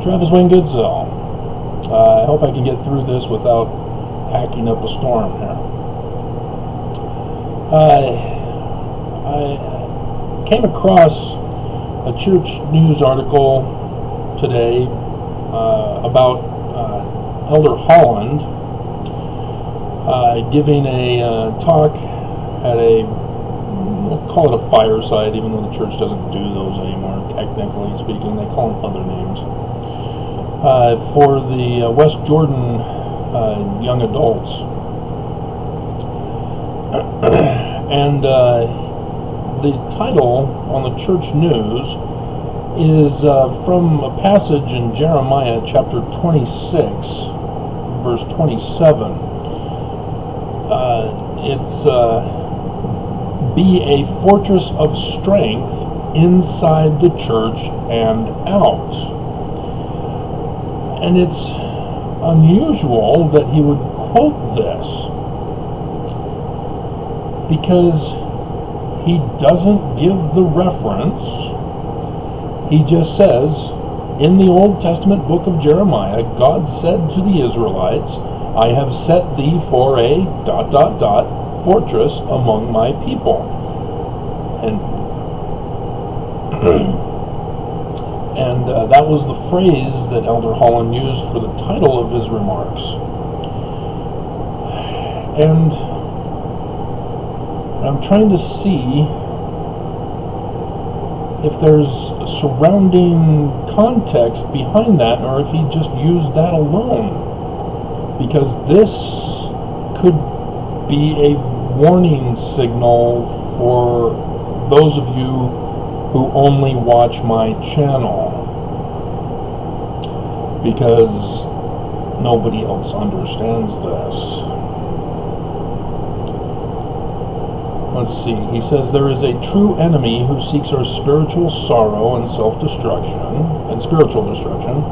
Travis Wayne Goodsell. I hope I can get through this without hacking up a storm here. I came across a church news article today about Elder Holland giving a talk at we'll call it a fireside, even though the church doesn't do those anymore, technically speaking. They call them other names. For the West Jordan young adults. And the title on the church news is from a passage in Jeremiah chapter 26, verse 27. It's be a fortress of strength inside the church and out. And it's unusual that he would quote this, because he doesn't give the reference. He just says, in the Old Testament book of Jeremiah, God said to the Israelites, I have set thee for a ... fortress among my people. And that was the phrase that Elder Holland used for the title of his remarks. And I'm trying to see if there's surrounding context behind that, or if he just used that alone. Because this could be a warning signal for those of you who only watch my channel, because nobody else understands this. Let's see, he says, there is a true enemy who seeks our spiritual sorrow and self-destruction, and spiritual destruction.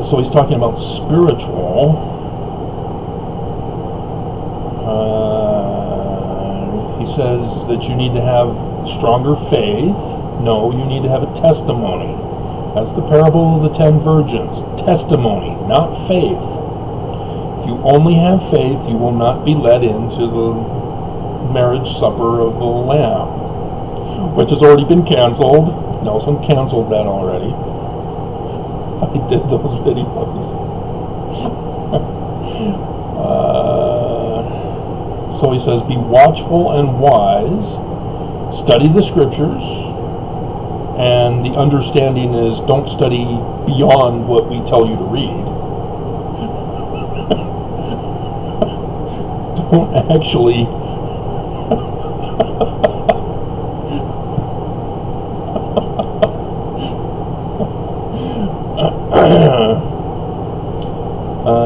So he's talking about spiritual. He says that you need to have stronger faith. No, you need to have a testimony. That's the parable of the 10 virgins. Testimony, not faith. If you only have faith, you will not be led into the marriage supper of the Lamb, which has already been canceled. Nelson canceled that already. I did those videos. So he says, be watchful and wise, study the scriptures, and the understanding is don't study beyond what we tell you to read. Don't actually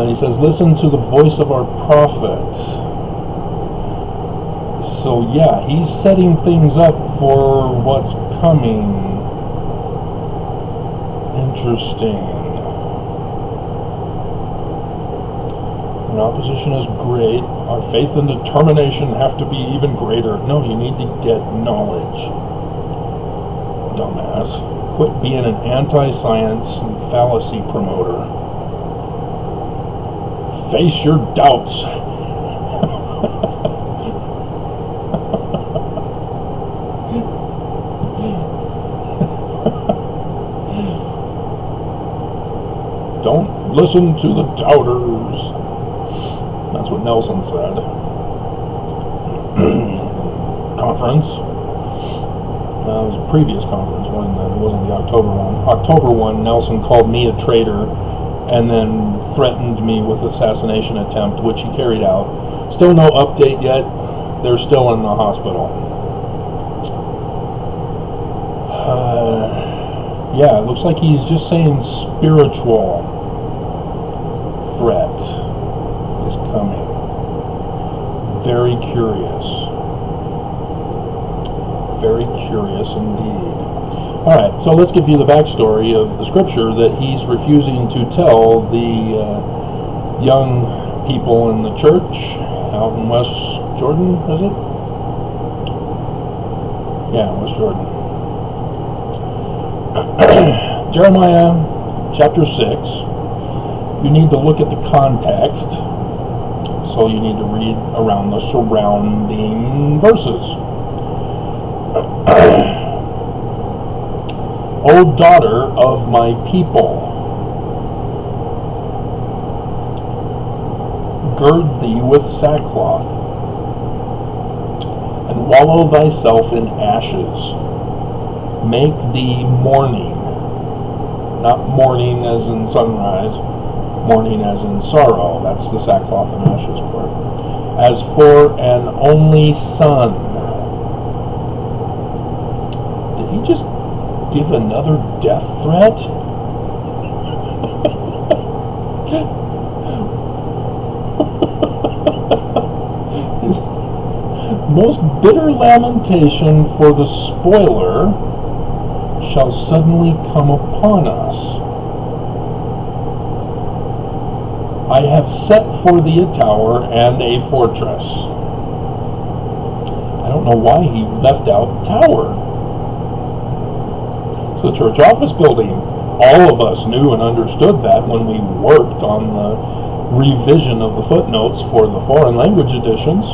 he says, listen to the voice of our prophet. So yeah, he's setting things up for what's coming. Interesting. When opposition is great, our faith and determination have to be even greater. No, you need to get knowledge. Dumbass. Quit being an anti-science and fallacy promoter. Face your doubts. Don't listen to the doubters. That's what Nelson said. Conference. It was a previous conference one, it wasn't the October one. October one, Nelson called me a traitor and then threatened me with assassination attempt, which he carried out. Still no update yet. They're still in the hospital. Yeah, it looks like he's just saying spiritual threat is coming. Very curious. Very curious indeed. Alright, so let's give you the backstory of the scripture that he's refusing to tell the young people in the church out in West Jordan, is it? Yeah, West Jordan. Jeremiah chapter 6, you need to look at the context. So you need to read around the surrounding verses. O daughter of my people, gird thee with sackcloth, and wallow thyself in ashes. Make thee mourning, not mourning as in sunrise, mourning as in sorrow. That's the sackcloth and ashes part. As for an only son. Did he just give another death threat? His most bitter lamentation for the spoiler shall suddenly come upon us. I have set for thee a tower and a fortress. I don't know why he left out tower. It's the church office building. All of us knew and understood that when we worked on the revision of the footnotes for the foreign language editions,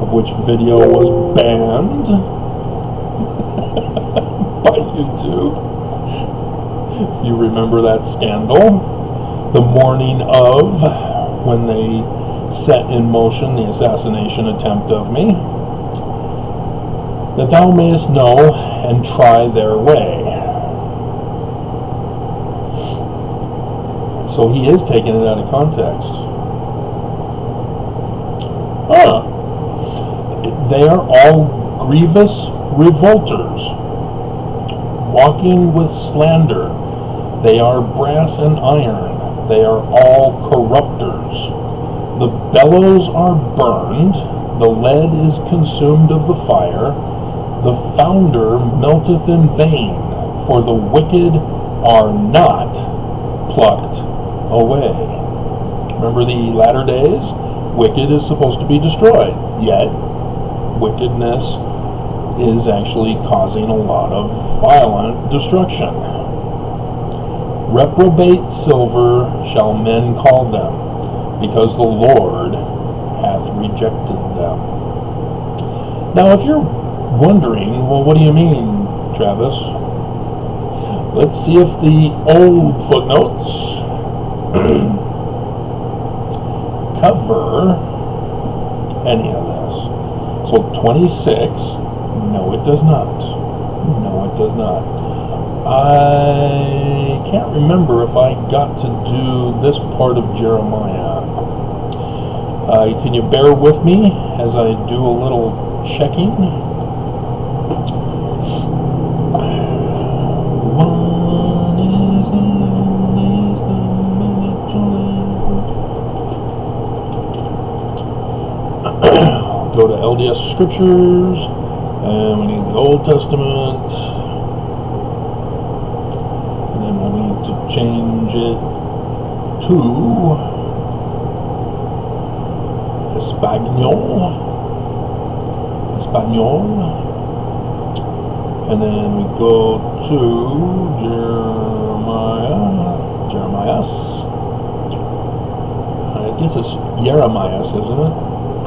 of which video was banned by YouTube. If you remember that scandal. The morning of, when they set in motion the assassination attempt of me, that thou mayest know and try their way. So he is taking it out of context. They are all grievous revolters, walking with slander. They are brass and iron. They are all corrupters. The bellows are burned, the lead is consumed of the fire, the founder melteth in vain, for the wicked are not plucked away. Remember the latter days? Wicked is supposed to be destroyed, yet wickedness is actually causing a lot of violent destruction. Reprobate silver shall men call them, because the Lord hath rejected them. Now, if you're wondering, well, what do you mean, Travis? Let's see if the old footnotes cover any of this. So 26, no, it does not. No, it does not. I can't remember if I got to do this part of Jeremiah. Can you bear with me as I do a little checking? Go to LDS Scriptures, and we need the Old Testament. Change it to Espanol, and then we go to Jeremiah. I guess it's Jeremias, isn't it?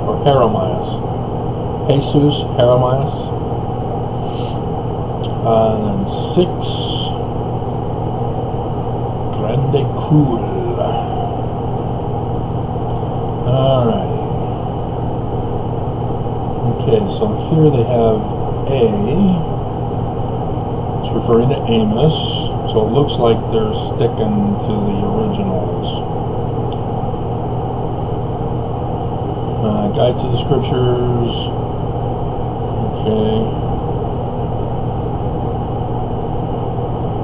Or Jeremias. Jesus Jeremias. And then 6. Grande Cool. Alright. Okay, so here they have A. It's referring to Amos. So it looks like they're sticking to the originals. Guide to the Scriptures. Okay.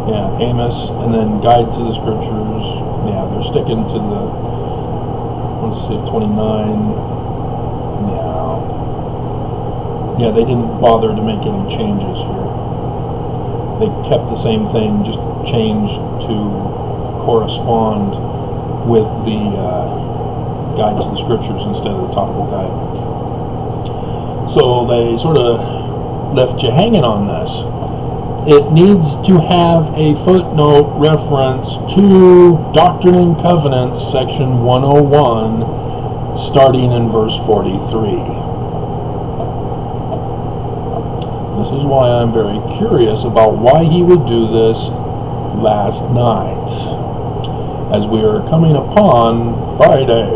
Yeah, Amos, and then Guide to the Scriptures. Yeah, they're sticking to the, let's see, 29. Yeah, they didn't bother to make any changes here. They kept the same thing, just changed to correspond with the Guide to the Scriptures instead of the topical guide. So they sort of left you hanging on this. it needs to have a footnote reference to Doctrine and Covenants, section 101, starting in verse 43. This is why I'm very curious about why he would do this last night, as we are coming upon Friday,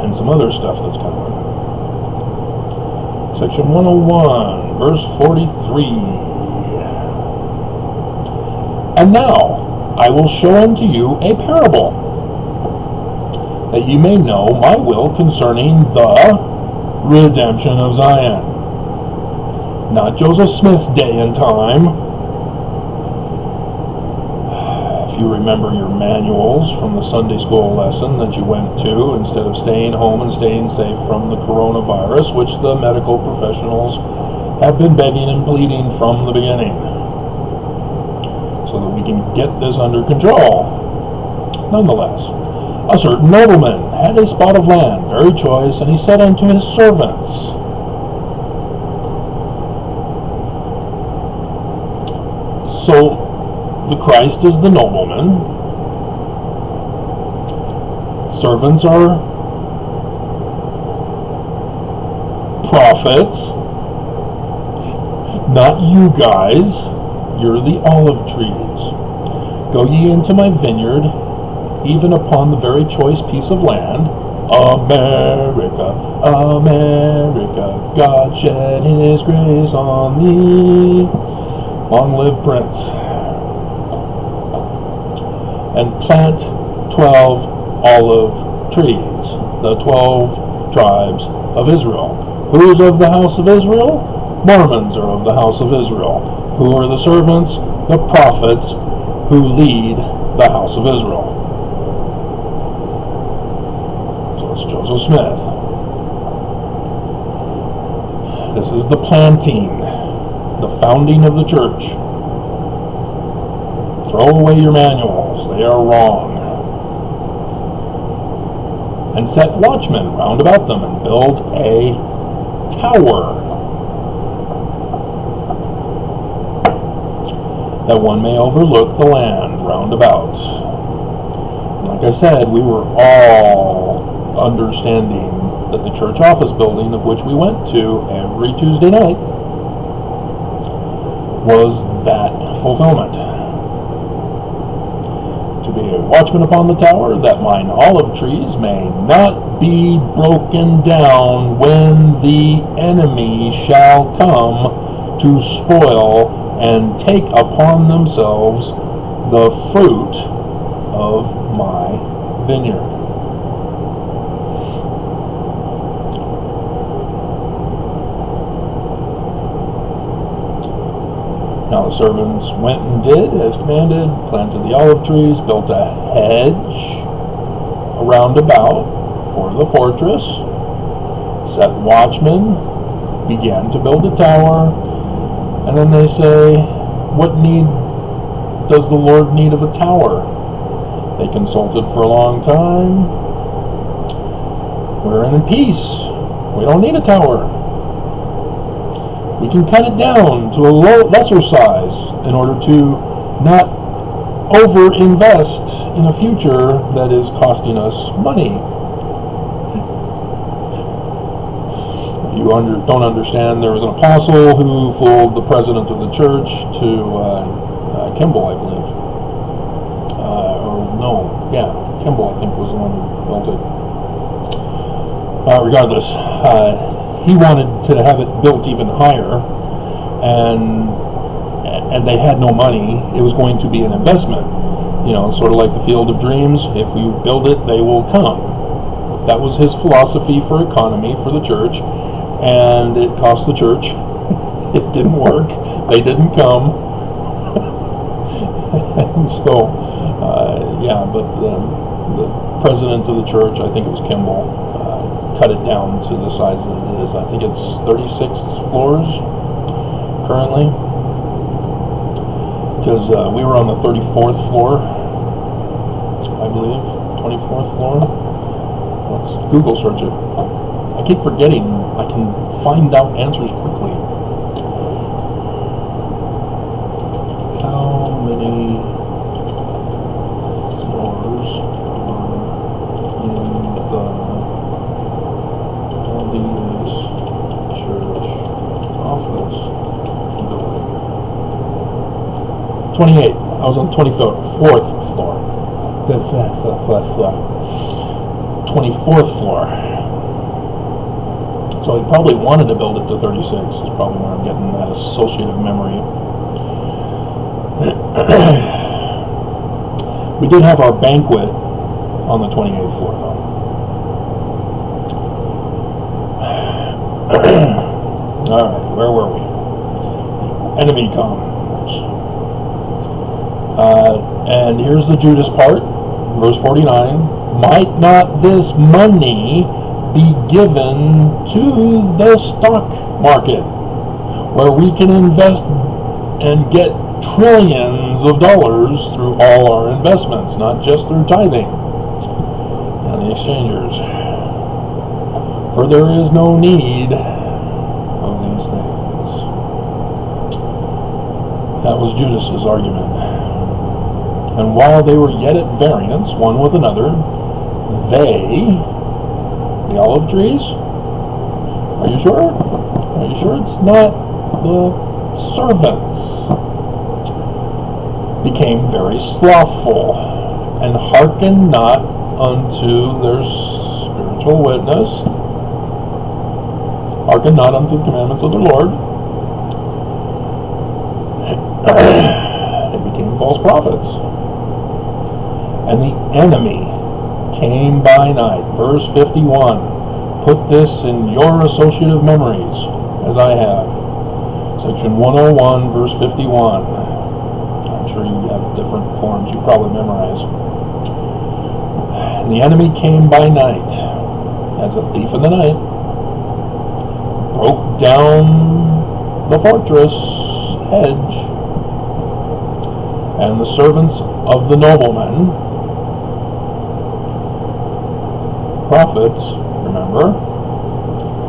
and some other stuff that's coming. Section 101, verse 43. And now I will show unto you a parable, that ye may know my will concerning the redemption of Zion. Not Joseph Smith's day and time. If you remember your manuals from the Sunday school lesson that you went to, instead of staying home and staying safe from the coronavirus, which the medical professionals have been begging and pleading from the beginning, so that we can get this under control. Nonetheless, a certain nobleman had a spot of land, very choice, and he said unto his servants, so the Christ is the nobleman. Servants are prophets. Not you guys. You're the olive trees. Go ye into my vineyard, even upon the very choice piece of land. America, America, God shed his grace on thee. Long live Prince. And plant 12 olive trees, the 12 tribes of Israel. Who's of the house of Israel? Mormons are of the house of Israel. Who are the servants? The prophets who lead the house of Israel. So it's Joseph Smith. This is the planting, the founding of the church. Throw away your manuals, they are wrong. And set watchmen round about them, and build a tower, that one may overlook the land round about. And like I said, we were all understanding that the church office building, of which we went to every Tuesday night, was that fulfillment. To be a watchman upon the tower, that mine olive trees may not be broken down when the enemy shall come to spoil and take upon themselves the fruit of my vineyard. Now the servants went and did as commanded, planted the olive trees, built a hedge around about for the fortress, set watchmen, began to build a tower, and then they say, what need does the Lord need of a tower? They consulted for a long time. We're in peace. We don't need a tower. We can cut it down to a lesser size in order to not over-invest in a future that is costing us money. If you don't understand, there was an apostle who fooled the president of the church to Kimball, I believe. Kimball, I think, was the one who built it. Regardless, he wanted to have it built even higher, and they had no money. It was going to be an investment, sort of like the Field of Dreams. If you build it, they will come. That was his philosophy for economy for the church, and it cost the church. It didn't work. They didn't come. And so, but the president of the church, I think it was Kimball, cut it down to the size that it is. I think it's 36 floors currently, because we were on the 34th floor, I believe, 24th floor. Let's Google search it. I keep forgetting I can find out answers quickly. How many floors are in the LDS church office building? 28. I was on the 24th floor. 24th floor. So he probably wanted to build it to 36. Is probably where I'm getting that associative memory. We did have our banquet on the 28th floor, though. All right, where were we? Enemy comes. And here's the Judas part, verse 49. Might not this money be given to the stock market, where we can invest and get trillions of dollars through all our investments, not just through tithing and the exchangers? For there is no need of these things. That was Judas's argument. And while they were yet at variance one with another, they, the olive trees, are you sure? Are you sure it's not the servants? Became very slothful, and hearkened not unto their spiritual witness, hearkened not unto the commandments of the Lord. They became false prophets. And the enemy came by night. Verse 51. Put this in your associative memories, as I have. Section 101, verse 51. I'm sure you have different forms you probably memorize. And the enemy came by night, as a thief in the night, broke down the fortress hedge, and the servants of the nobleman, prophets, remember,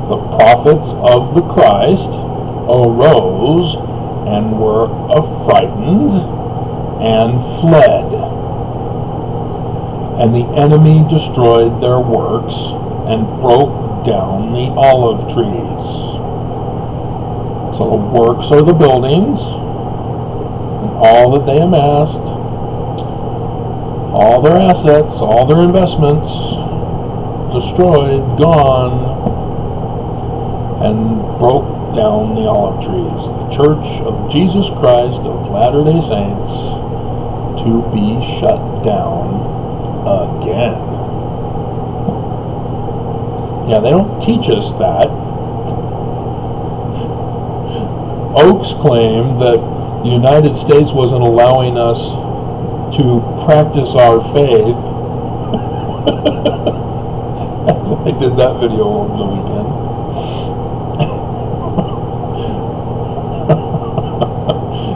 the prophets of the Christ, arose and were affrighted and fled. And the enemy destroyed their works and broke down the olive trees. So the works are the buildings, and all that they amassed, all their assets, all their investments, destroyed, gone, and broke down the olive trees. The Church of Jesus Christ of Latter-day Saints to be shut down again. Yeah, they don't teach us that. Oakes claimed that the United States wasn't allowing us to practice our faith. As I did that video over the weekend.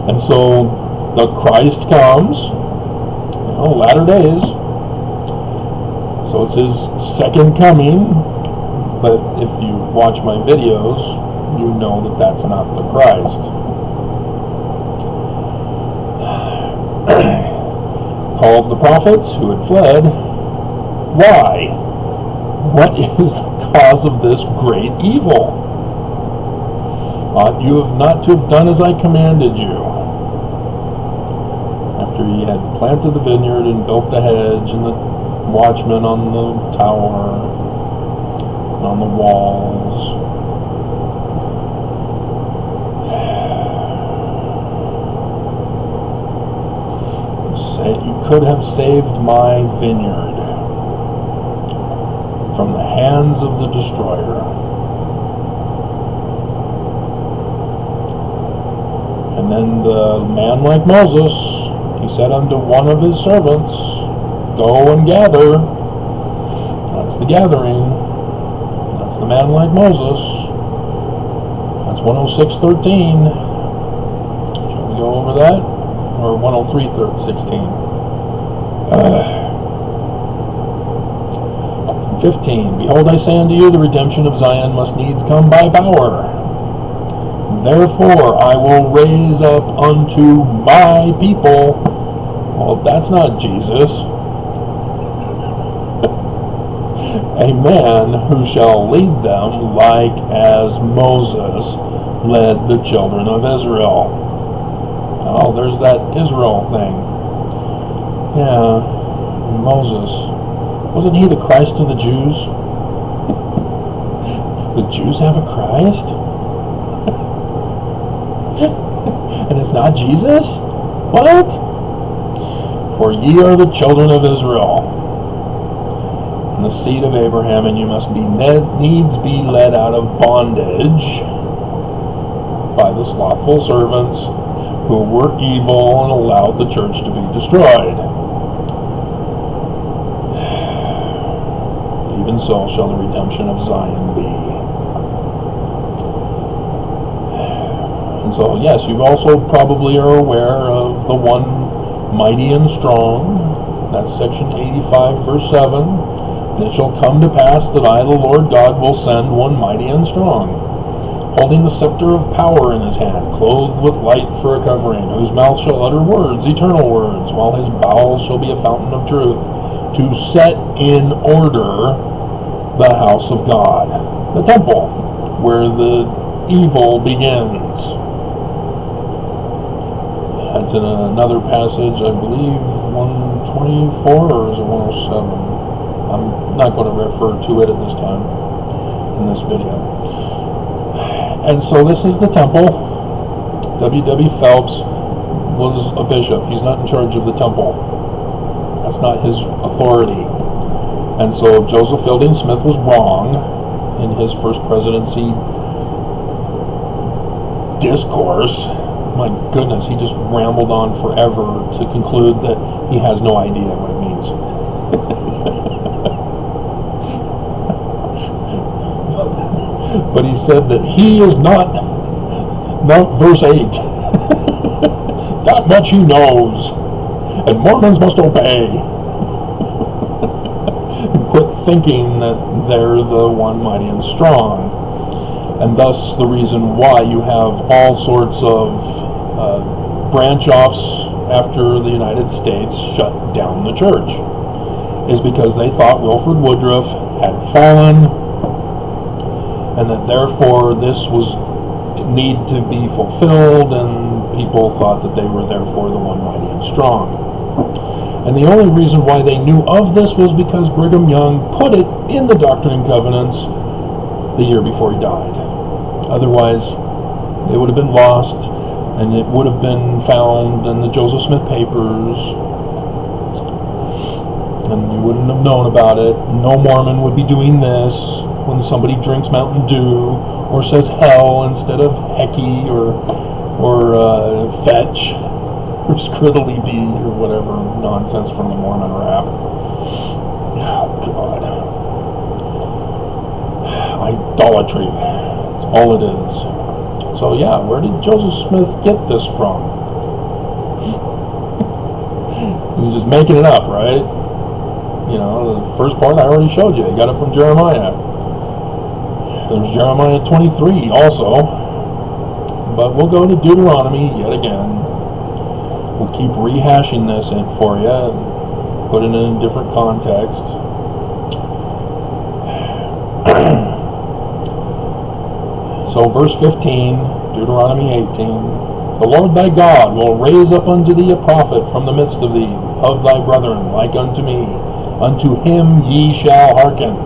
And so the Christ comes, latter days. So it's his second coming. But if you watch my videos, you know that that's not the Christ. Called the prophets who had fled. Why? What is the cause of this great evil? Ought you have not to have done as I commanded you? After ye had planted the vineyard and built the hedge and the watchmen on the tower and on the walls. You could have saved my vineyard from the hands of the destroyer. And then the man like Moses, he said unto one of his servants, go and gather. That's the gathering. That's the man like Moses. That's 106:13. Shall we go over that? Or 103:16. 15. Behold, I say unto you, the redemption of Zion must needs come by power. Therefore I will raise up unto my people. Well, that's not Jesus. A man who shall lead them like as Moses led the children of Israel. Oh, there's that Israel thing. Yeah, Moses. Wasn't he the Christ of the Jews? The Jews have a Christ? And it's not Jesus? What? For ye are the children of Israel, and the seed of Abraham, and you must needs be led out of bondage by the slothful servants who were evil and allowed the church to be destroyed. Even so shall the redemption of Zion be. And so, yes, you also probably are aware of the one mighty and strong. That's section 85, verse 7. And it shall come to pass that I, the Lord God, will send one mighty and strong, holding the scepter of power in his hand, clothed with light for a covering, whose mouth shall utter words, eternal words, while his bowels shall be a fountain of truth, to set in order the house of God, the temple, where the evil begins. That's in another passage, I believe, 124, or is it 107? I'm not going to refer to it at this time in this video. And so this is the temple. W.W. Phelps was a bishop. He's not in charge of the temple. That's not his authority. And so Joseph Fielding Smith was wrong in his first presidency discourse. My goodness, he just rambled on forever to conclude that he has no idea what it means. But he said that he is not verse 8. That much he knows, and Mormons must obey. Quit thinking that they're the one mighty and strong. And thus the reason why you have all sorts of branch-offs after the United States shut down the church is because they thought Wilford Woodruff had fallen, and that therefore this was need to be fulfilled, and people thought that they were therefore the one mighty and strong. And the only reason why they knew of this was because Brigham Young put it in the Doctrine and Covenants the year before he died. Otherwise, it would have been lost, and it would have been found in the Joseph Smith papers, and you wouldn't have known about it. No Mormon would be doing this when somebody drinks Mountain Dew or says hell instead of hecky or fetch or skriddly-dee or whatever nonsense from the Mormon rap. Oh, God. Idolatry. That's all it is. So, yeah, where did Joseph Smith get this from? He's just making it up, right? You know, the first part I already showed you. He got it from Jeremiah. There's Jeremiah 23 also. But we'll go to Deuteronomy yet again. We'll keep rehashing this in for you and put it in a different context. So verse 15, Deuteronomy 18, the Lord thy God will raise up unto thee a prophet from the midst of thee, of thy brethren, like unto me. Unto him ye shall hearken.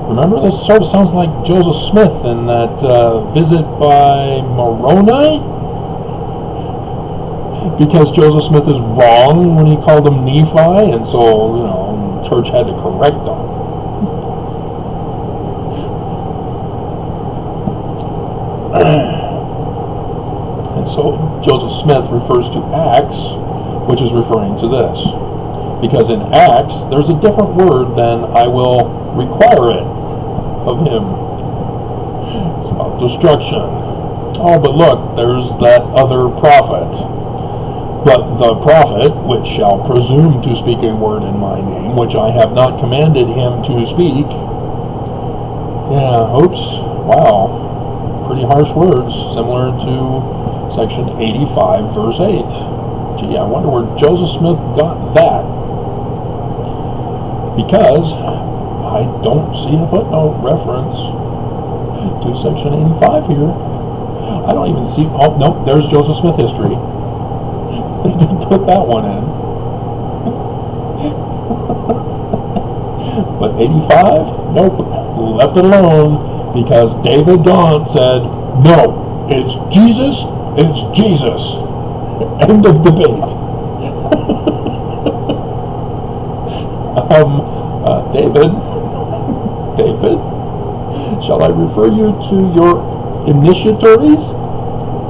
Remember, this sort of sounds like Joseph Smith in that visit by Moroni? Because Joseph Smith is wrong when he called him Nephi, and so, you know, the church had to correct him. And so Joseph Smith refers to Acts, which is referring to this. Because in Acts, there's a different word than I will require it of him. It's about destruction. Oh, but look, there's that other prophet. But the prophet, which shall presume to speak a word in my name, which I have not commanded him to speak. Yeah, oops, wow, pretty harsh words, similar to section 85, verse 8. Gee, I wonder where Joseph Smith got that. Because I don't see a footnote reference to section 85 here. I don't even see, oh, no, there's Joseph Smith history. They did put that one in. But 85? Nope. Left it alone because David Gaunt said, no, it's Jesus, it's Jesus. End of debate. David, shall I refer you to your initiatories,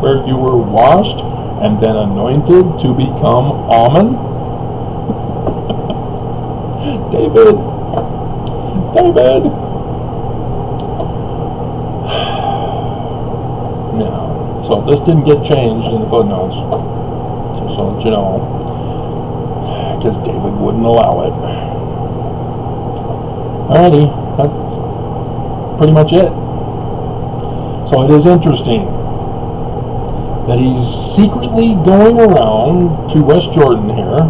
where you were washed and then anointed to become Amen? David. No. So this didn't get changed in the footnotes, just so that you know, because David wouldn't allow it. Alrighty, that's pretty much it. So it is interesting that he's secretly going around to West Jordan here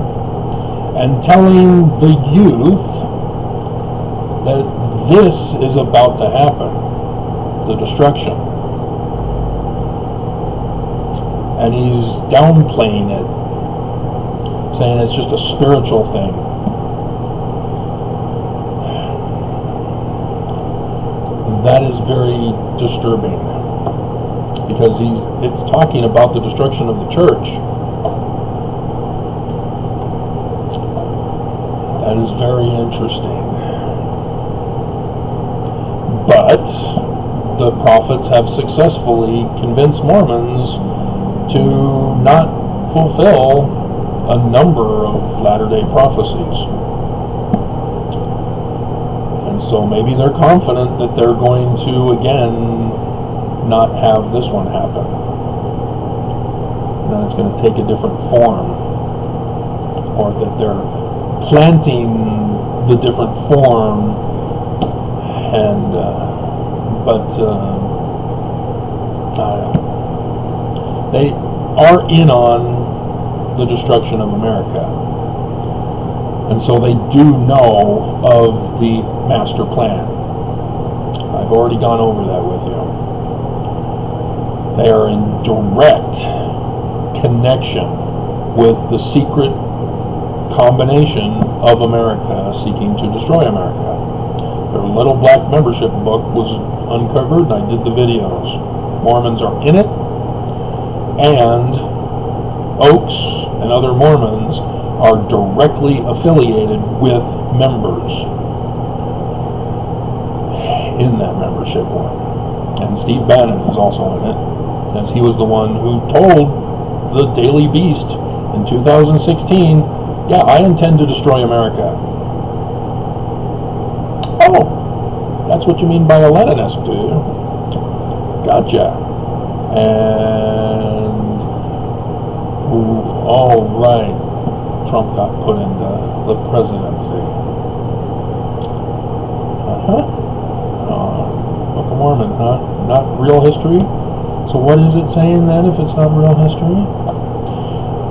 and telling the youth that this is about to happen, the destruction. And he's downplaying it, saying it's just a spiritual thing. That is very disturbing, because it's talking about the destruction of the church. That is very interesting. But the prophets have successfully convinced Mormons to not fulfill a number of Latter-day prophecies. And so maybe they're confident that they're going to, again, not have this one happen. And then it's going to take a different form. Or that they're planting the different form, and they are in on the destruction of America, and so they do know of the master plan. I've already gone over that with you. They are in direct connection with the secret combination of America seeking to destroy America. Their little black membership book was uncovered, and I did the videos. Mormons are in it, and Oaks and other Mormons are directly affiliated with members in that membership one. And Steve Bannon is also in it, as he was the one who told the Daily Beast in 2016, yeah, I intend to destroy America. Oh, that's what you mean by a Leninist, do you? Gotcha. And, all right, Trump got put into the presidency. Book of Mormon, huh? Not real history? So what is it saying then if it's not real history?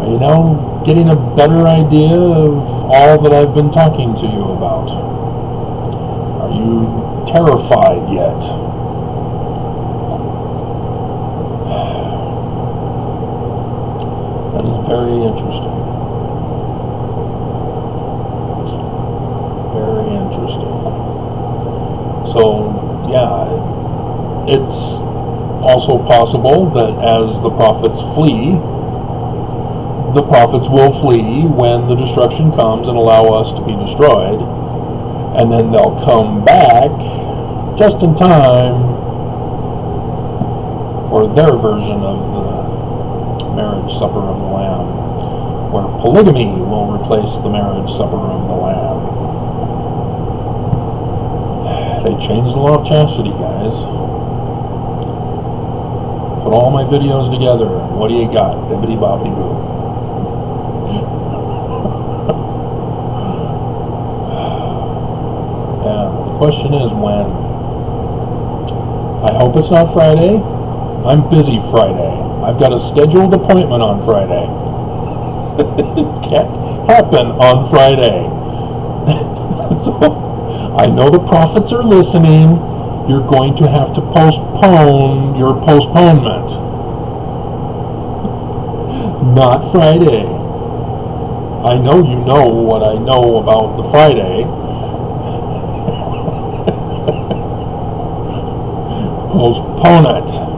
Are you now getting a better idea of all that I've been talking to you about? Are you terrified yet? That is very interesting. Very interesting. So, yeah, it's also possible that as the prophets flee, the prophets will flee when the destruction comes and allow us to be destroyed, and then they'll come back just in time for their version of the marriage supper of the Lamb, where polygamy will replace the marriage supper of the Lamb. They changed the law of chastity, guys. Put all my videos together, and what do you got? Bibbidi bobbidi boo. question is when. I hope it's not Friday. I'm busy Friday. I've got a scheduled appointment on Friday. It can't happen on Friday. So I know the prophets are listening. You're going to have to postpone your postponement. Not Friday. I know you know what I know about the Friday. Postpone it.